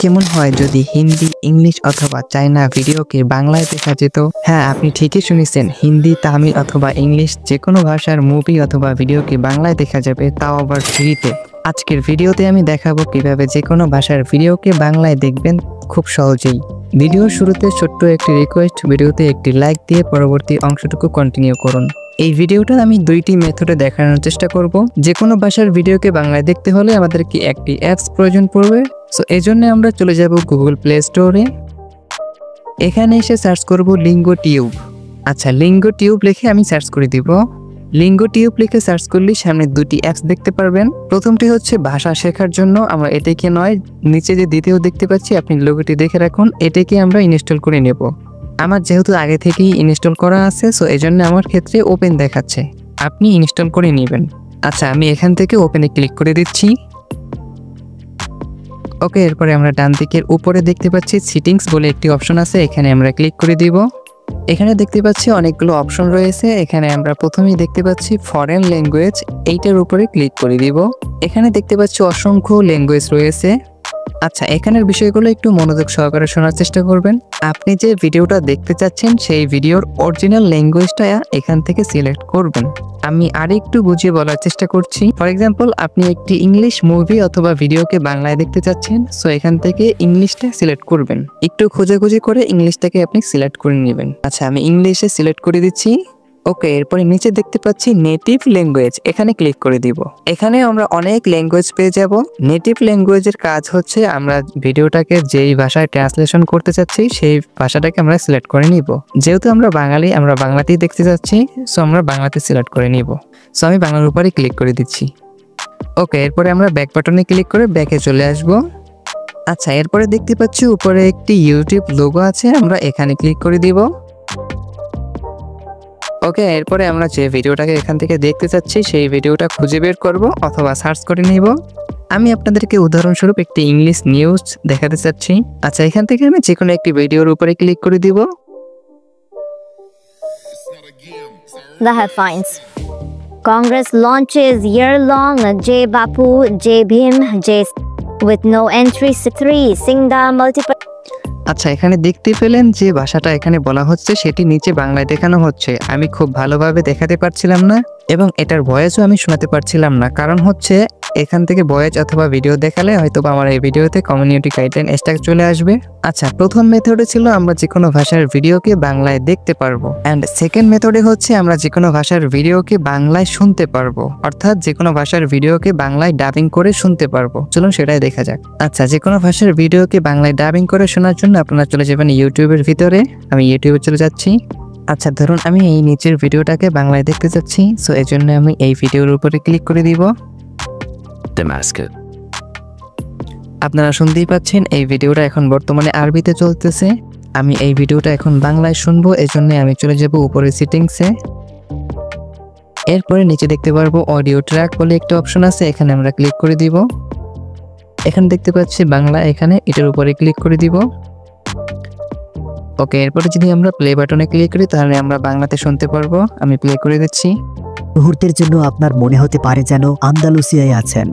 কেমন হয় যদি হিন্দি, ইংলিশ অথবা চাইনা ভিডিওকে বাংলায় দেখা যেত? হ্যাঁ, আপনি ঠিকই শুনেছেন, হিন্দি, তামিল অথবা ইংলিশ যে কোনো ভাষার মুভি অথবা ভিডিওকে বাংলায় দেখা যাবে, তাও আবার ফ্রিতে। আজকের ভিডিওতে আমি দেখাবো কিভাবে যে কোনো ভাষার ভিডিওকে বাংলায় দেখবেন খুব সহজেই। ভিডিওর শুরুতে ছোট্ট একটি রিকোয়েস্ট, ভিডিওতে একটি লাইক দিয়ে পরবর্তী অংশটুকু কন্টিনিউ করুন। এই ভিডিওটা আমি দুইটি মেথডে দেখানোর চেষ্টা করব। যে কোনো ভাষার ভিডিওকে বাংলায় দেখতে হলে আমাদেরকে একটি অ্যাপস প্রয়োজন পড়বে। সো এই জন্য আমরা চলে যাব গুগল প্লে স্টোরে। এখানে এসে সার্চ করব লিঙ্গো টিউব। আচ্ছা, লিঙ্গো টিউব লিখে আমি সার্চ করে দিব। লিঙ্গো টিউব লিখে সার্চ করলে সামনে দুটি অ্যাপস দেখতে পারবেন। প্রথমটি হচ্ছে ভাষা শেখার জন্য, আমরা এটাকে নয়, নিচে যে দ্বিতীয় দেখতে পাচ্ছি আপনি লোগোটি দেখে রাখুন, এটাকে আমরা ইনস্টল করে নেব। আমার যেহেতু আগে থেকেই ইনস্টল করা আছে, সো এই জন্য আমার ক্ষেত্রে ওপেন দেখাচ্ছে, আপনি ইনস্টল করে নেবেন। আচ্ছা, আমি এখান থেকে ওপেনে ক্লিক করে দিচ্ছি। ওকে, এরপরে আমরা ডান দিকের উপরে দেখতে পাচ্ছি সেটিংস বলে একটি অপশন আছে, এখানে আমরা ক্লিক করে দিব। এখানে দেখতে পাচ্ছি অনেকগুলো অপশন রয়েছে। এখানে আমরা প্রথমেই দেখতে পাচ্ছি ফরেন ল্যাঙ্গুয়েজ, এইটার উপরে ক্লিক করে দিব। এখানে দেখতে পাচ্ছি অসংখ্য ল্যাঙ্গুয়েজ রয়েছে। আচ্ছা, এখানের বিষয়গুলো একটু মনোযোগ সহকারে শোনার চেষ্টা করবেন। আপনি যে ভিডিওটা দেখতে চাচ্ছেন সেই ভিডিওর অরিজিনাল ল্যাঙ্গুয়েজটা এখান থেকে সিলেক্ট করবেন। আমি আরেকটু বুঝিয়ে বলার চেষ্টা করছি। ফর এক্সাম্পল, আপনি একটি ইংলিশ মুভি অথবা ভিডিওকে বাংলায় দেখতে চাচ্ছেন, সো এখান থেকে ইংলিশটা সিলেক্ট করবেন। একটু খোঁজাখুঁজি করে ইংলিশটাকে আপনি সিলেক্ট করে নেবেন। আচ্ছা, আমি ইংলিশে সিলেক্ট করে দিচ্ছি। ওকে, এরপরে নিচে দেখতে পাচ্ছি নেটিভ ল্যাঙ্গুয়েজ, এখানে ক্লিক করে দিব। এখানে আমরা অনেক ল্যাঙ্গুয়েজ পেয়ে যাব। নেটিভ ল্যাঙ্গুয়েজের কাজ হচ্ছে আমরা ভিডিওটাকে যেই ভাষায় ট্রান্সলেশন করতে চাচ্ছি সেই ভাষাটাকে আমরা সিলেক্ট করে নিব। যেহেতু আমরা বাঙালি, আমরা বাংলাতেই দেখতে চাচ্ছি, সো আমরা বাংলাতে সিলেক্ট করে নিব। সো আমি বাংলার উপরে ক্লিক করে দিচ্ছি। ওকে, এরপরে আমরা ব্যাক বাটনে ক্লিক করে ব্যাকে চলে আসব। আচ্ছা, এরপরে দেখতে পাচ্ছি উপরে একটি ইউটিউব লোগো আছে, আমরা এখানে ক্লিক করে দিব। ওকে, এরপরে আমরা যে ভিডিওটাকে এখান থেকে দেখতে চাচ্ছি সেই ভিডিওটা খুঁজে বের করব অথবা সার্চ করে নিব। আমি আপনাদেরকে উদাহরণস্বরূপ একটি ইংলিশ নিউজ দেখাতে চাচ্ছি। আচ্ছা, এখান থেকে আমি যে কোনো একটি ভিডিওর উপরে ক্লিক করে দিব। The headlines. Congress launches year-long Jai Bapu, Jai Bhim, Jai with no entry 3 Singda multiple. আচ্ছা, এখানে দেখতে পেলেন যে ভাষাটা এখানে বলা হচ্ছে সেটি নিচে বাংলায় দেখানো হচ্ছে। আমি খুব ভালোভাবে দেখাতে পারছিলাম না এবং এটার ভয়েসও আমি শোনাতে পারছিলাম না, কারণ হচ্ছে এখান থেকে ভয়েস অথবা ভিডিও দেখালে হয়তো আমার এই ভিডিওতে কমিউনিটি গাইডলাইন স্ট্যাক চলে আসবে। আচ্ছা, প্রথম মেথডে ছিল আমরা যে কোনো ভাষার ভিডিওকে বাংলায় দেখতে পারবো, অ্যান্ড সেকেন্ড মেথডে হচ্ছে আমরা যে কোনো ভাষার ভিডিওকে বাংলায় শুনতে পারবো, অর্থাৎ যে কোনো ভাষার ভিডিওকে বাংলায় ডাবিং করে শুনতে পারবো। চলুন সেটাই দেখা যাক। আচ্ছা, যে কোনো ভাষার ভিডিওকে বাংলায় ডাবিং করে শোনার জন্য আপনারা চলে যাবেন ইউটিউবের ভিতরে। আমি ইউটিউবে চলে যাচ্ছি। আচ্ছা, ধরুন আমি এই নিচের ভিডিওটাকে বাংলায় দেখতে চাচ্ছি, সো এই জন্য আমি এই ভিডিওর উপরে ক্লিক করে দিব। আপনারা শুনতেই পাচ্ছেন এই ভিডিওটা এখন বর্তমানে আরবিতে চলতেছে। আমি এই ভিডিওটা এখন বাংলায় শুনবো, এই জন্য আমি চলে যাব উপরে সেটিংসে। এরপরে নিচে দেখতে পারবো অডিও ট্র্যাক বলে একটা অপশন আছে, এখানে আমরা ক্লিক করে দিব। এখানে দেখতে পাচ্ছি বাংলা, এখানে এটার উপরে ক্লিক করে দিব। ওকে, এরপরে যদি আমরা প্লে বাটনে ক্লিক করি তাহলে আমরা বাংলাতে শুনতে পারবো। আমি প্লে করে দিচ্ছি। মুহূর্তের জন্য আপনার মনে হতে পারে যেন আন্দালুসিয়ায় আছেন।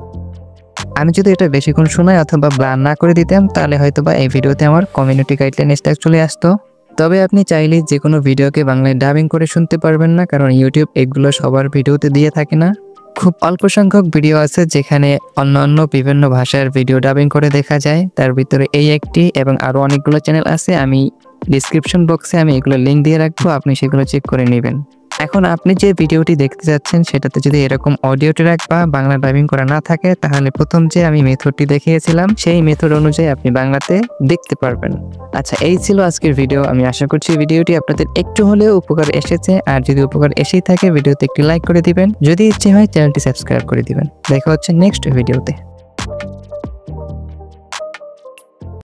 আমি যদি এটা বেশিক্ষণ শোনাই অথবা ব্লার না করে দিতাম তাহলে হয়তোবা এই ভিডিওতে আমার কমিউনিটি গাইডলাইন স্ট্যাক চলে আসতো। তবে আপনি চাইলে যে কোনো ভিডিওকে বাংলায় ডাবিং করে শুনতে পারবেন না, কারণ ইউটিউব এগুলো সবার ভিডিওতে দিয়ে থাকে না। খুব অল্প সংখ্যক ভিডিও আছে যেখানে অন্য বিভিন্ন ভাষার ভিডিও ডাবিং করে দেখা যায়, তার ভিতরে এই একটি এবং আরও অনেকগুলো চ্যানেল আছে। আমি ডিসক্রিপশন বক্সে আমি এগুলো লিঙ্ক দিয়ে রাখবো, আপনি সেগুলো চেক করে নেবেন। এখন আপনি যে ভিডিওটি দেখতে যাচ্ছেন সেটাতে যদি এরকম অডিও ট্র্যাক বা বাংলা ডাবিং করা না থাকে তাহলে প্রথম যে আমি মেথডটি দেখিয়েছিলাম সেই মেথড অনুযায়ী আপনি বাংলাতে দেখতে পারবেন। আচ্ছা, এই ছিল আজকের ভিডিও। আমি আশা করছি ভিডিওটি আপনাদের একটু হলেও উপকার এসেছে, আর যদি উপকার এসেই থাকে ভিডিওতে একটি লাইক করে দিবেন, যদি ইচ্ছে হয় চ্যানেলটি সাবস্ক্রাইব করে দিবেন। দেখা হচ্ছে নেক্সট ভিডিওতে।